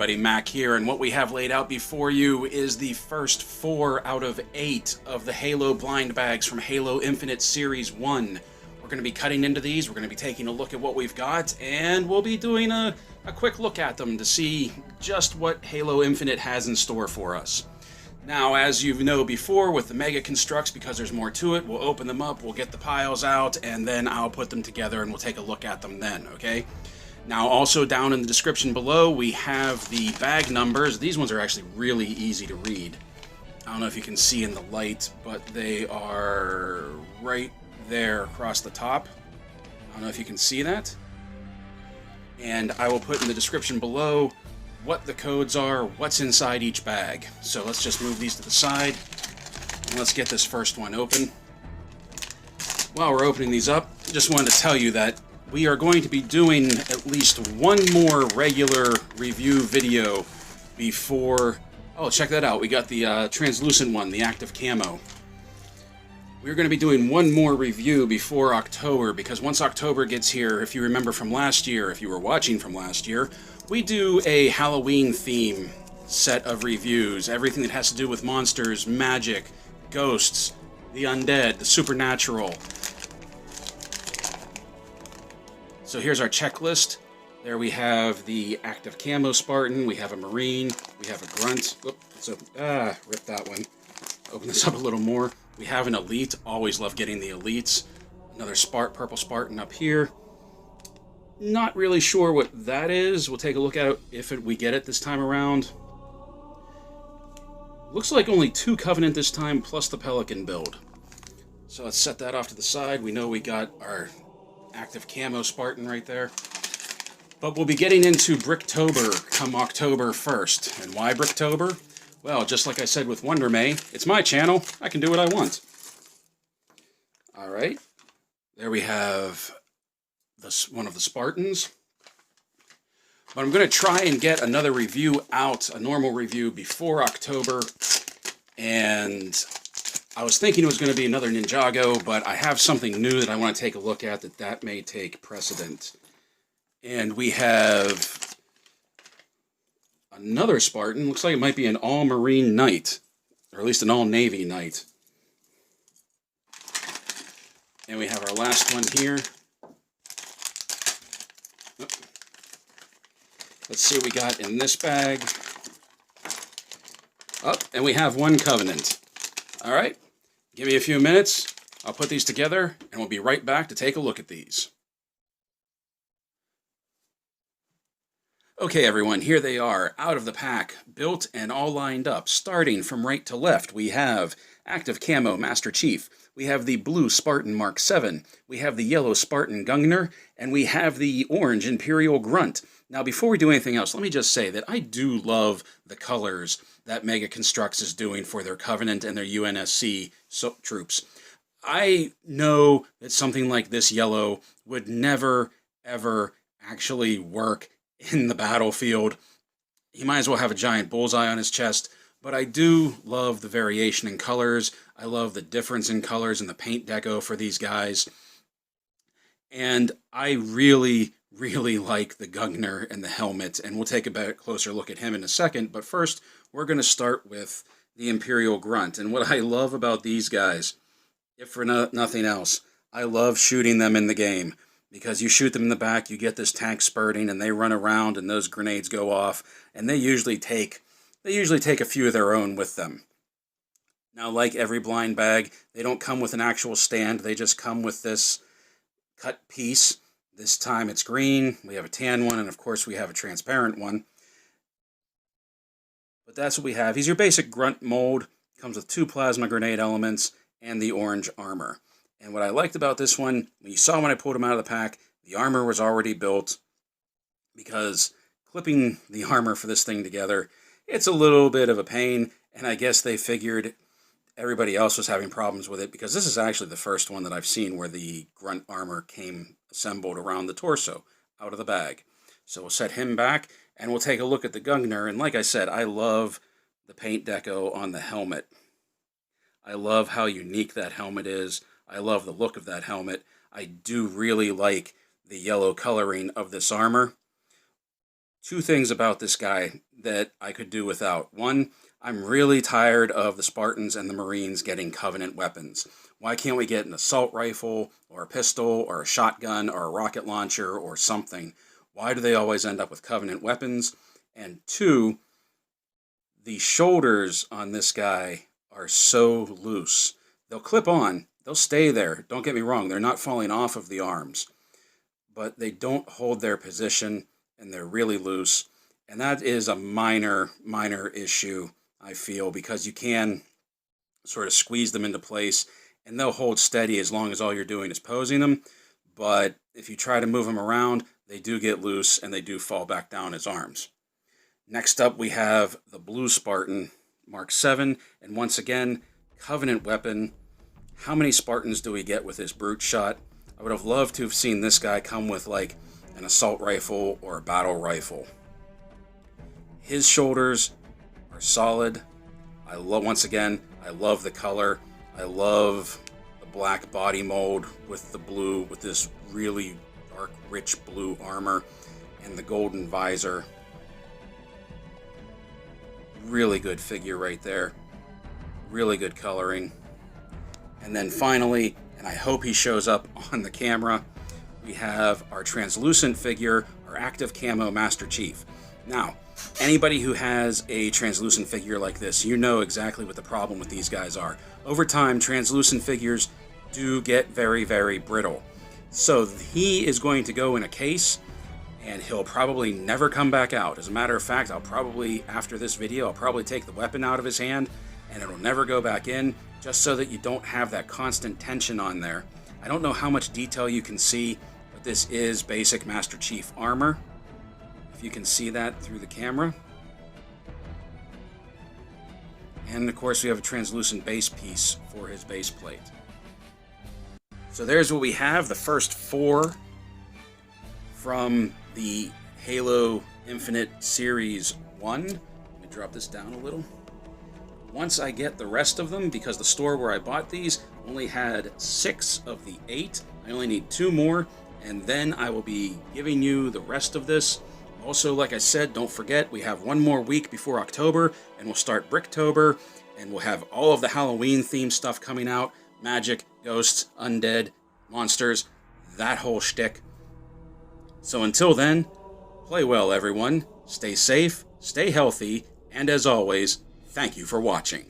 everybody, Mac here, and what we have laid out before you is the first 4 out of 8 of the Halo blind bags from Halo Infinite Series 1. We're going to be cutting into these, we're going to be taking a look at what we've got, and we'll be doing a quick look at them to see just what Halo Infinite has in store for us. Now, as you know before, with the Mega Construx, because there's more to it, we'll open them up, we'll get the piles out, and then I'll put them together and we'll take a look at them then, okay? Now, also down in the description below, we have the bag numbers. These ones are actually really easy to read. I don't know if you can see in the light, but they are right there across the top. I don't know if you can see that. And I will put in the description below what the codes are, what's inside each bag. So let's just move these to the side, and let's get this first one open. While we're opening these up, just wanted to tell you that we are going to be doing at least one more regular review video before... Oh, check that out. We got the translucent one, the active camo. We're going to be doing one more review before October, because once October gets here, if you remember from last year, if you were watching from last year, we do a Halloween theme set of reviews. Everything that has to do with monsters, magic, ghosts, the undead, the supernatural. So here's our checklist. There we have the active camo Spartan, we have a Marine, we have a Grunt. Rip that one. Open this up a little more. We have an Elite, always love getting the Elites. Another purple Spartan up here. Not really sure what that is. We'll take a look at it if we get it this time around. Looks like only 2 Covenant this time, plus the Pelican build. So let's set that off to the side. We know we got our active camo Spartan right there. But we'll be getting into Bricktober come October 1st. And why Bricktober? Well, just like I said with Wonder May, it's my channel. I can do what I want. Alright. There we have one of the Spartans. But I'm going to try and get another review out, a normal review, before October. And I was thinking it was going to be another Ninjago, but I have something new that I want to take a look at that may take precedent. And we have another Spartan. Looks like it might be an all-Marine Knight, or at least an all-Navy Knight. And we have our last one here. Let's see what we got in this bag. Oh, and we have one Covenant. All right. Give me a few minutes, I'll put these together, and we'll be right back to take a look at these. Okay everyone, here they are, out of the pack, built and all lined up. Starting from right to left, we have active camo Master Chief, we have the blue Spartan Mk VII, we have the yellow Spartan Gungnir, and we have the orange Imperial Grunt. Now before we do anything else, let me just say that I do love the colors that Mega Construx is doing for their Covenant and their UNSC troops. I know that something like this yellow would never, ever actually work in the battlefield. He might as well have a giant bullseye on his chest, but I do love the variation in colors. I love the difference in colors and the paint deco for these guys. And I really, really like the Gungnir and the helmet, and we'll take a better closer look at him in a second, but first we're going to start with the Imperial Grunt. And what I love about these guys, if for nothing else, I love shooting them in the game. Because you shoot them in the back, you get this tank spurting, and they run around, and those grenades go off, and they usually take a few of their own with them. Now, like every blind bag, they don't come with an actual stand, they just come with this cut piece. This time it's green, we have a tan one, and of course we have a transparent one. But that's what we have. He's your basic Grunt Mold, comes with 2 plasma grenade elements, and the orange armor. And what I liked about this one, when you saw when I pulled him out of the pack, the armor was already built, because clipping the armor for this thing together, it's a little bit of a pain, and I guess they figured everybody else was having problems with it, because this is actually the first one that I've seen where the Grunt armor came assembled around the torso, out of the bag. So we'll set him back, and we'll take a look at the Gungnir, and like I said, I love the paint deco on the helmet. I love how unique that helmet is. I love the look of that helmet. I do really like the yellow coloring of this armor. Two things about this guy that I could do without. One, I'm really tired of the Spartans and the Marines getting Covenant weapons. Why can't we get an assault rifle, or a pistol, or a shotgun, or a rocket launcher, or something? Why do they always end up with Covenant weapons? And two, the shoulders on this guy are so loose. They'll clip on, they'll stay there. Don't get me wrong, they're not falling off of the arms. But they don't hold their position, and they're really loose. And that is a minor issue, I feel, because you can sort of squeeze them into place, and they'll hold steady as long as all you're doing is posing them. But if you try to move them around, they do get loose, and they do fall back down as arms. Next up, we have the blue Spartan Mark VII, and once again, Covenant weapon. How many Spartans do we get with this brute shot? I would have loved to have seen this guy come with like an assault rifle or a battle rifle. His shoulders are solid. Once again, I love the color. I love the black body mold with the blue, with this really dark, rich blue armor and the golden visor. Really good figure right there. Really good coloring. And then finally, and I hope he shows up on the camera, we have our translucent figure, our active camo Master Chief. Now, anybody who has a translucent figure like this, you know exactly what the problem with these guys are. Over time, translucent figures do get very, very brittle. So he is going to go in a case, and he'll probably never come back out. As a matter of fact, after this video, I'll probably take the weapon out of his hand, and it'll never go back in, just so that you don't have that constant tension on there. I don't know how much detail you can see, but this is basic Master Chief armor. If you can see that through the camera. And of course we have a translucent base piece for his base plate. So there's what we have, the first 4 from the Halo Infinite Series 1. Let me drop this down a little. Once I get the rest of them, because the store where I bought these only had 6 of the 8, I only need 2 more, and then I will be giving you the rest of this. Also, like I said, don't forget, we have 1 more week before October, and we'll start Bricktober, and we'll have all of the Halloween-themed stuff coming out. Magic, ghosts, undead, monsters, that whole shtick. So until then, play well, everyone. Stay safe, stay healthy, and as always, thank you for watching.